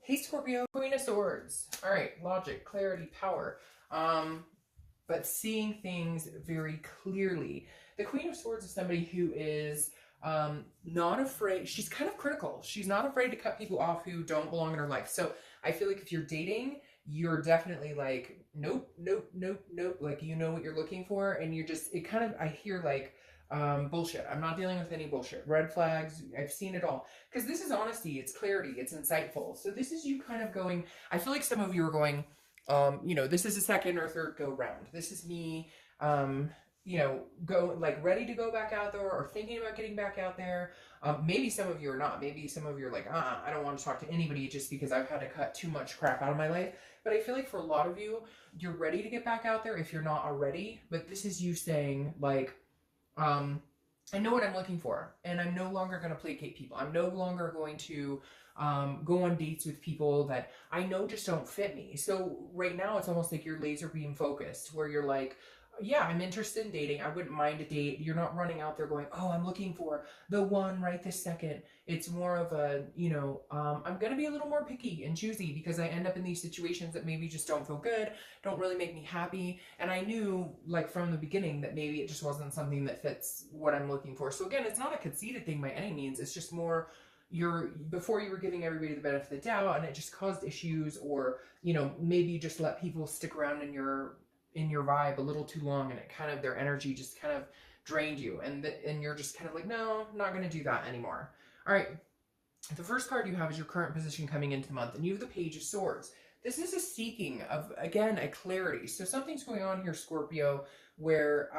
Hey Scorpio, Queen of Swords. All right, logic, clarity, power. But seeing things very clearly. The Queen of Swords is somebody who is not afraid. She's kind of critical. She's not afraid to cut people off who don't belong in her life. So I feel like if you're dating, you're definitely like, nope, nope, nope, nope. Like you know what you're looking for, and you're just. It kind of. I hear like bullshit. I'm not dealing with any bullshit. Red flags. I've seen it all. Because this is honesty, it's clarity, it's insightful. So this is you kind of going, I feel like some of you are going, this is a second or third go round. This is me, go like ready to go back out there or thinking about getting back out there. Maybe some of you are not. Maybe some of you are like, I don't want to talk to anybody just because I've had to cut too much crap out of my life. But I feel like for a lot of you, you're ready to get back out there if you're not already. But this is you saying like, I know what I'm looking for, and I'm no longer going to placate people. I'm no longer going to go on dates with people that I know just don't fit me. So right now, it's almost like you're laser beam focused, where you're like, yeah, I'm interested in dating. I wouldn't mind a date. You're not running out there going, oh, I'm looking for the one right this second. It's more of a, I'm going to be a little more picky and choosy because I end up in these situations that maybe just don't feel good, don't really make me happy. And I knew like from the beginning that maybe it just wasn't something that fits what I'm looking for. So again, it's not a conceited thing by any means. It's just more before you were giving everybody the benefit of the doubt and it just caused issues, or, maybe you just let people stick around in your vibe a little too long, and it kind of their energy just kind of drained you, and you're just kind of like, no, I'm not going to do that anymore. All right, the first card you have is your current position coming into the month, and you have the Page of Swords. This is a seeking of, again, a clarity. So something's going on here, Scorpio, where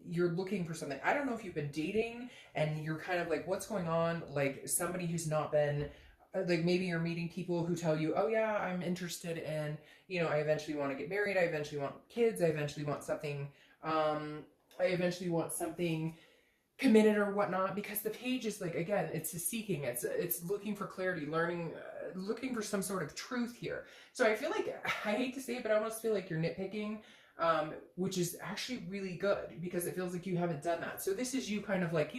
you're looking for something. I don't know if you've been dating and you're kind of like, what's going on? Like somebody who's not been, like maybe you're meeting people who tell you, oh yeah, I'm interested in, I eventually want to get married. I eventually want kids. I eventually want something, committed or whatnot, because the page is like, again, it's a seeking, it's looking for clarity, learning, looking for some sort of truth here. So I feel like, I hate to say it, but I almost feel like you're nitpicking, which is actually really good because it feels like you haven't done that. So this is you kind of like,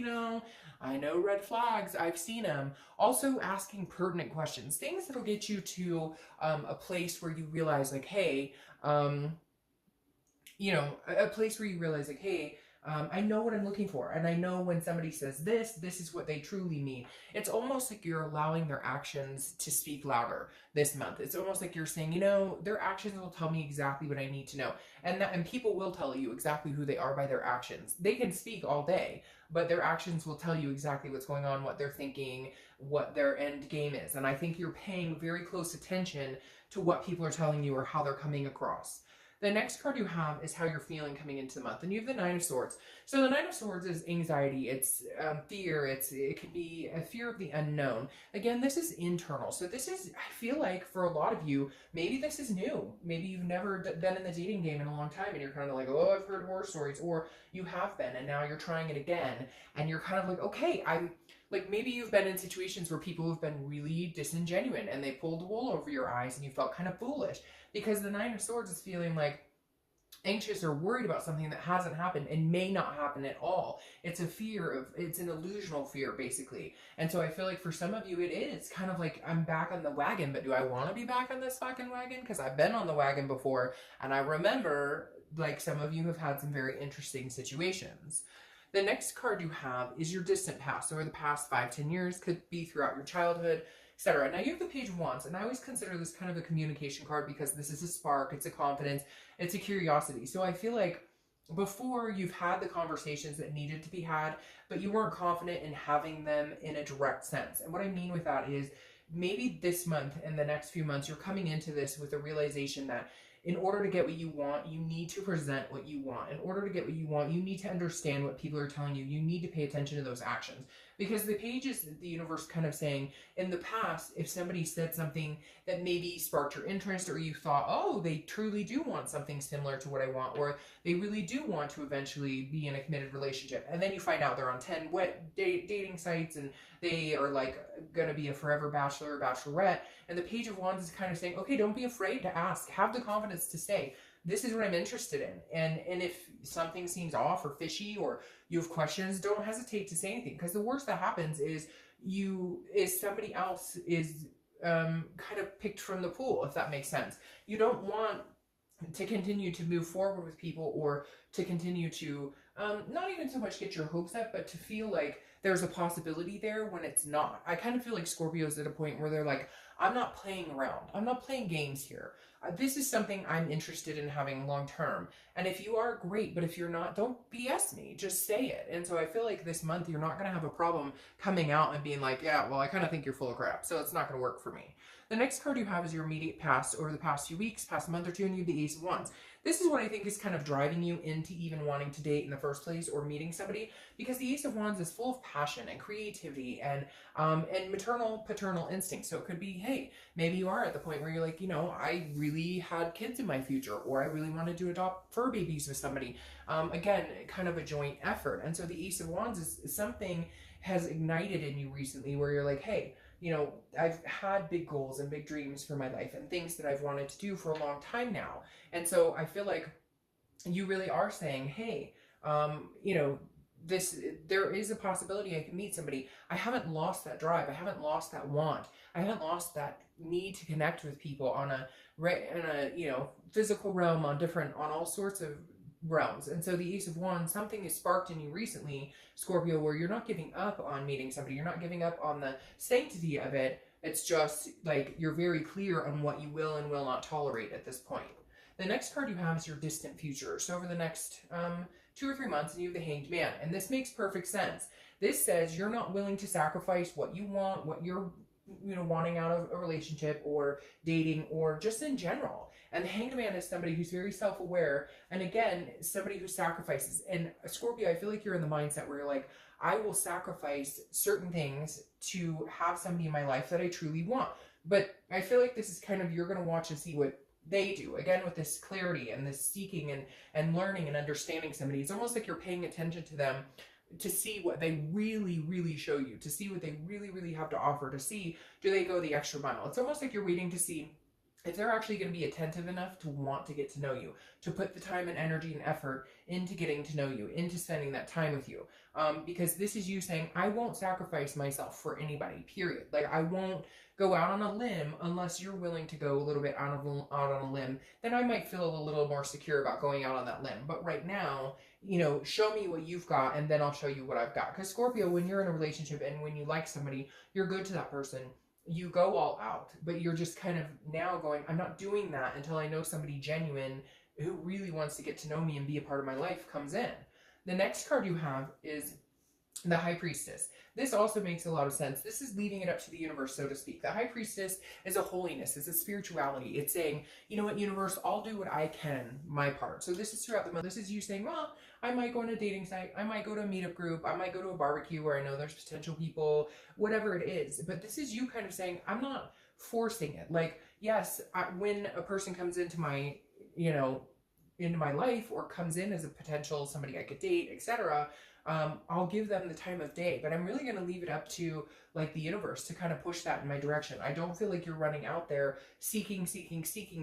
I know red flags, I've seen them. Also asking pertinent questions, things that'll get you to a place where you realize like, hey, a place where you realize like, hey, I know what I'm looking for, and I know when somebody says this is what they truly mean. It's almost like you're allowing their actions to speak louder this month. It's almost like you're saying, their actions will tell me exactly what I need to know. And people will tell you exactly who they are by their actions. They can speak all day, but their actions will tell you exactly what's going on, what they're thinking, what their end game is. And I think you're paying very close attention to what people are telling you or how they're coming across. The next card you have is how you're feeling coming into the month, and you have the Nine of Swords. So the Nine of Swords is anxiety, it's fear, it could be a fear of the unknown. Again, this is internal. So this is, I feel like for a lot of you, maybe this is new. Maybe you've never been in the dating game in a long time, and you're kind of like, oh, I've heard horror stories, or you have been, and now you're trying it again, and you're kind of like, okay, like maybe you've been in situations where people have been really disingenuous and they pulled the wool over your eyes and you felt kind of foolish, because the Nine of Swords is feeling like anxious or worried about something that hasn't happened and may not happen at all. It's a fear of, it's an illusional fear basically. And so I feel like for some of you it is kind of like, I'm back on the wagon, but do I want to be back on this fucking wagon? Because I've been on the wagon before, and I remember like some of you have had some very interesting situations. The next card you have is your distant past, or the past 5-10 years, could be throughout your childhood, etc. Now you have the Page of Wands, and I always consider this kind of a communication card because this is a spark, it's a confidence, it's a curiosity. So I feel like before you've had the conversations that needed to be had, but you weren't confident in having them in a direct sense. And what I mean with that is maybe this month and the next few months, you're coming into this with a realization that in order to get what you want, you need to present what you want. In order to get what you want, you need to understand what people are telling you. You need to pay attention to those actions. Because the page is the universe kind of saying, in the past, if somebody said something that maybe sparked your interest, or you thought, oh, they truly do want something similar to what I want, or they really do want to eventually be in a committed relationship, and then you find out they're on 10 dating sites, and they are like going to be a forever bachelor or bachelorette, and the Page of Wands is kind of saying, okay, don't be afraid to ask. Have the confidence to say, this is what I'm interested in. And if something seems off or fishy, or you have questions, don't hesitate to say anything. Because the worst that happens is somebody else is kind of picked from the pool, if that makes sense. You don't want to continue to move forward with people, or to continue to not even so much get your hopes up, but to feel like there's a possibility there when it's not. I kind of feel like Scorpio's at a point where they're like, I'm not playing around. I'm not playing games here. This is something I'm interested in having long term. And if you are, great. But if you're not, don't BS me. Just say it. And so I feel like this month you're not going to have a problem coming out and being like, yeah, well, I kind of think you're full of crap, so it's not going to work for me. The next card you have is your immediate past, over the past few weeks, past month or two, and you have the Ace of Wands. This is what I think is kind of driving you into even wanting to date in the first place, or meeting somebody, because the Ace of Wands is full of passion and creativity and maternal, paternal instincts. So it could be, hey, maybe you are at the point where you're like, you know, I really had kids in my future, or I really wanted to adopt fur babies with somebody. Again, kind of a joint effort. And so the Ace of Wands is something has ignited in you recently where you're like, hey, you know, I've had big goals and big dreams for my life and things that I've wanted to do for a long time now. And so I feel like you really are saying, hey, you know, there is a possibility I can meet somebody. I haven't lost that drive. I haven't lost that want. I haven't lost that need to connect with people on a, you know, physical realm, on all sorts of realms. And so the Ace of Wands, something is sparked in you recently, Scorpio, where you're not giving up on meeting somebody. You're not giving up on the sanctity of it. It's just like you're very clear on what you will and will not tolerate at this point. The next card you have is your distant future. So over the next 2 or 3 months, and you have the Hanged Man. And this makes perfect sense. This says you're not willing to sacrifice what you want, what you're, you know, wanting out of a relationship or dating or just in general. And the Hanged Man is somebody who's very self-aware, and again, somebody who sacrifices. And Scorpio, I feel like you're in the mindset where you're like, I will sacrifice certain things to have somebody in my life that I truly want. But I feel like this is kind of, you're going to watch and see what they do. Again, with this clarity and this seeking and learning and understanding somebody. It's almost like you're paying attention to them to see what they really, really show you, to see what they really, really have to offer, to see, do they go the extra mile? It's almost like you're waiting to see if they're actually going to be attentive enough to want to get to know you, to put the time and energy and effort into getting to know you, into spending that time with you. Because this is you saying, I won't sacrifice myself for anybody, period. Like, I won't go out on a limb unless you're willing to go a little bit out on a limb. Then I might feel a little more secure about going out on that limb. But right now, you know, show me what you've got, and then I'll show you what I've got. Because Scorpio, when you're in a relationship and when you like somebody, you're good to that person. You go all out, but you're just kind of now going, I'm not doing that until I know somebody genuine who really wants to get to know me and be a part of my life comes in. The next card you have is the High Priestess. This also makes a lot of sense. This is leaving it up to the universe, so to speak. The High Priestess is a holiness. It's a spirituality. It's saying, you know what, universe, I'll do what I can, my part. So this is throughout the month. This is you saying, well, I might go on a dating site. I might go to a meetup group. I might go to a barbecue where I know there's potential people, whatever it is. But this is you kind of saying, I'm not forcing it. Like, yes, when a person comes into my, you know, into my life, or comes in as a potential somebody I could date, etc., I'll give them the time of day, but I'm really going to leave it up to like the universe to kind of push that in my direction. I don't feel like you're running out there seeking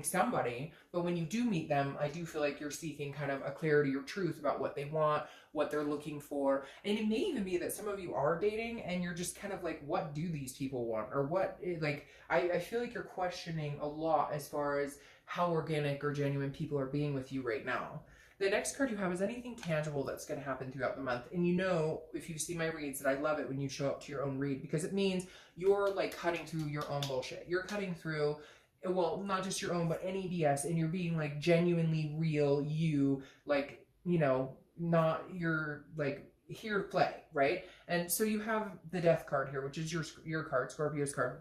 somebody, but when you do meet them, I do feel like you're seeking kind of a clarity or truth about what they want, what they're looking for. And it may even be that some of you are dating and you're just kind of like, what do these people want? Or what, like, I feel like you're questioning a lot as far as how organic or genuine people are being with you right now. The next card you have is anything tangible that's going to happen throughout the month. And you know, if you see my reads, that I love it when you show up to your own read, because it means you're like cutting through your own bullshit. You're cutting through, well, not just your own, but any BS, and you're being like genuinely real, you, like, you know, not your like here to play, right? And so you have the Death card here, which is your card, Scorpio's card.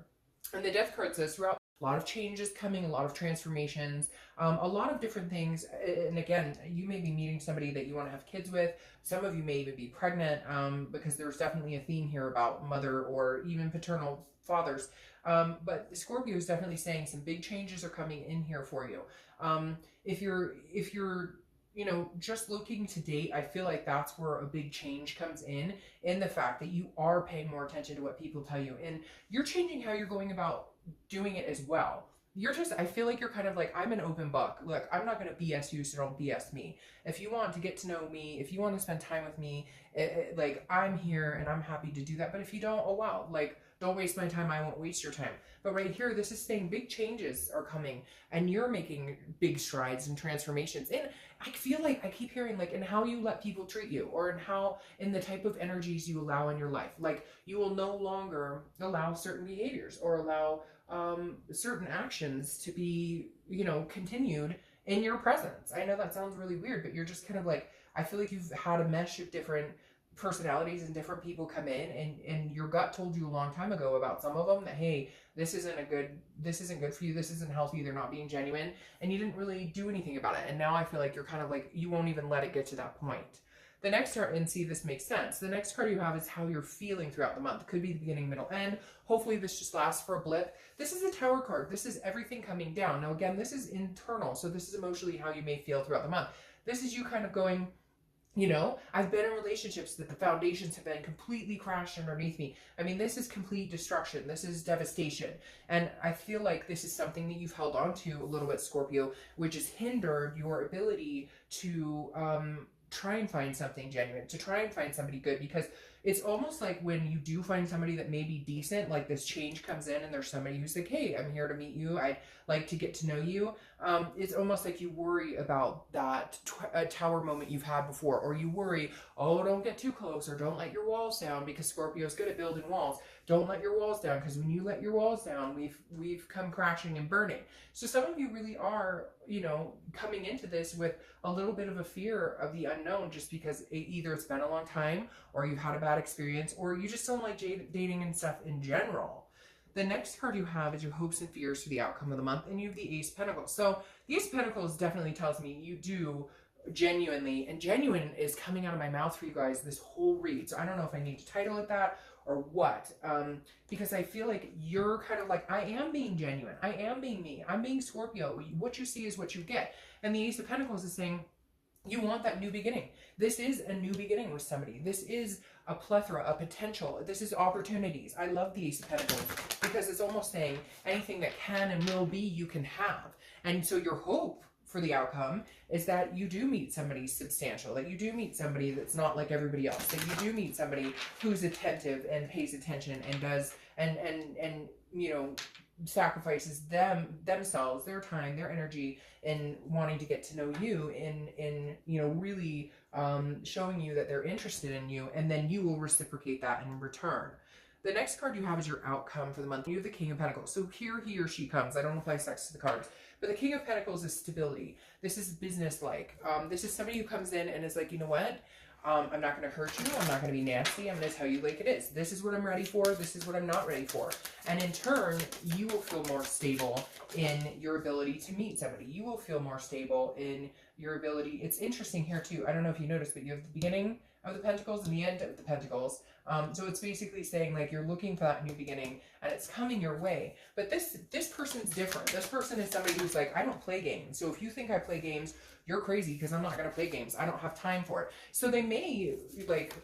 And the Death card says throughout, a lot of changes coming, a lot of transformations, a lot of different things. And again, you may be meeting somebody that you want to have kids with. Some of you may even be pregnant, because there's definitely a theme here about mother or even paternal fathers. But Scorpio is definitely saying some big changes are coming in here for you. If you're, you know, just looking to date, I feel like that's where a big change comes in the fact that you are paying more attention to what people tell you. And you're changing how you're going about doing it as well. You're just, I feel like you're kind of like, I'm an open book. Look, I'm not going to BS you, so don't BS me. If you want to get to know me, if you want to spend time with me, like, I'm here and I'm happy to do that. But if you don't, oh wow, like, Don't waste my time, I won't waste your time. But right here, this is saying big changes are coming and you're making big strides and transformations. And I feel like I keep hearing like in how you let people treat you, or in the type of energies you allow in your life. Like you will no longer allow certain behaviors or allow certain actions to be, continued in your presence. I know that sounds really weird, but you're just kind of like, I feel like you've had a mesh of different personalities and different people come in, and your gut told you a long time ago about some of them that, hey, this isn't good for you, this isn't healthy, they're not being genuine, and you didn't really do anything about it. And now I feel like you're kind of like, you won't even let it get to that point. The next card, and see, this makes sense. The next card you have is how you're feeling throughout the month. It could be the beginning, middle, end. Hopefully this just lasts for a blip. This is a Tower card. This is everything coming down. Now again, this is internal, so this is emotionally how you may feel throughout the month. This is you kind of going, I've been in relationships that the foundations have been completely crashed underneath me. I mean, this is complete destruction. This is devastation. And I feel like this is something that you've held on to a little bit, Scorpio, which has hindered your ability to try and find something genuine, to try and find somebody good, because it's almost like when you do find somebody that may be decent, like this change comes in and there's somebody who's like, hey, I'm here to meet you, I'd like to get to know you. It's almost like you worry about that Tower moment you've had before, or you worry, oh, don't get too close, or don't let your walls down, because Scorpio's good at building walls. Don't let your walls down, because when you let your walls down, we've come crashing and burning. So some of you really are, coming into this with a little bit of a fear of the unknown, just because either it's been a long time, or you've had a bad experience, or you just don't like dating and stuff in general. The next card you have is your hopes and fears for the outcome of the month, and you have the Ace of Pentacles. So the Ace of Pentacles definitely tells me you do genuinely, and genuine is coming out of my mouth for you guys this whole read. So I don't know if I need to title it that or what, because I feel like you're kind of like, I am being genuine, I am being me, I'm being Scorpio. What you see is what you get. And the Ace of Pentacles is saying, you want that new beginning. This is a new beginning with somebody. This is a plethora, a potential. This is opportunities. I love the Ace of Pentacles because it's almost saying anything that can and will be, you can have. And so your hope for the outcome is that you do meet somebody substantial, that you do meet somebody that's not like everybody else, that you do meet somebody who's attentive and pays attention and does, and sacrifices themselves, their time, their energy in wanting to get to know you, in really showing you that they're interested in you, and then you will reciprocate that in return. The next card you have is your outcome for the month. You have the King of Pentacles. So here he or she comes. I don't apply sex to the cards. But the King of Pentacles is stability. This is business-like. This is somebody who comes in and is like, you know what? I'm not going to hurt you. I'm not going to be nasty. I'm going to tell you like it is. This is what I'm ready for. This is what I'm not ready for. And in turn, you will feel more stable in your ability to meet somebody. You will feel more stable in your ability. It's interesting here too. I don't know if you noticed, but you have the beginning of the Pentacles and the end of the Pentacles. So it's basically saying like you're looking for that new beginning and it's coming your way. But this person's different. This person is somebody who's like, I don't play games. So if you think I play games, you're crazy, because I'm not going to play games. I don't have time for it. So they may like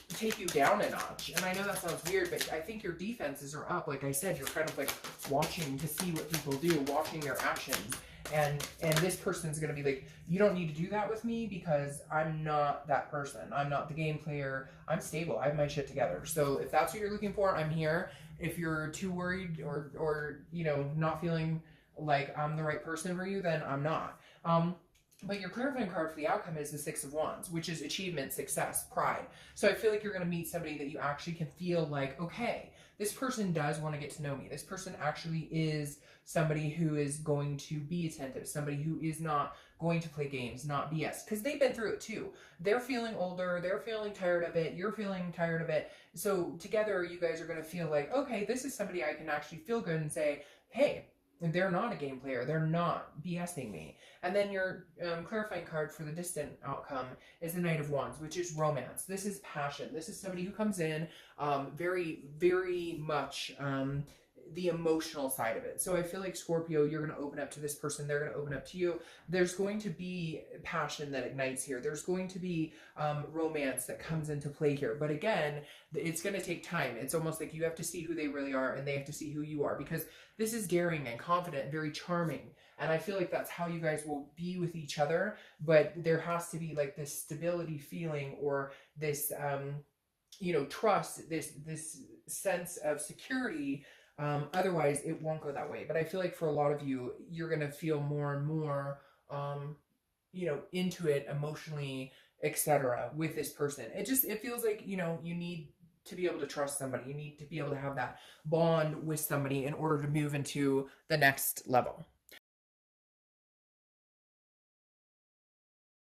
take you down a notch. And I know that sounds weird, but I think your defenses are up. Like I said, you're kind of like watching to see what people do, watching their actions. And this person's going to be like, you don't need to do that with me because I'm not that person. I'm not the game player. I'm stable. I have my shit together. So if that's what you're looking for, I'm here. If you're too worried or not feeling like I'm the right person for you, then I'm not. But your clarifying card for the outcome is the Six of Wands, which is achievement, success, pride. So I feel like you're going to meet somebody that you actually can feel like, okay, this person does want to get to know me. This person actually is somebody who is going to be attentive, somebody who is not going to play games, not BS, because they've been through it too. They're feeling older, they're feeling tired of it, you're feeling tired of it. So together you guys are going to feel like, okay, this is somebody I can actually feel good and say, hey, they're not a game player. They're not BSing me. And then your clarifying card for the distant outcome is the Knight of Wands, which is romance. This is passion. This is somebody who comes in very, very much the emotional side of it. So I feel like Scorpio, you're going to open up to this person. They're going to open up to you. There's going to be passion that ignites here. There's going to be romance that comes into play here. But again, it's going to take time. It's almost like you have to see who they really are and they have to see who you are, because this is daring and confident and very charming. And I feel like that's how you guys will be with each other. But there has to be like this stability feeling, or this you know, trust, this sense of security. Otherwise it won't go that way. But I feel like for a lot of you, you're going to feel more and more, you know, into it emotionally, etc., with this person. It feels like, you know, you need to be able to trust somebody. You need to be able to have that bond with somebody in order to move into the next level.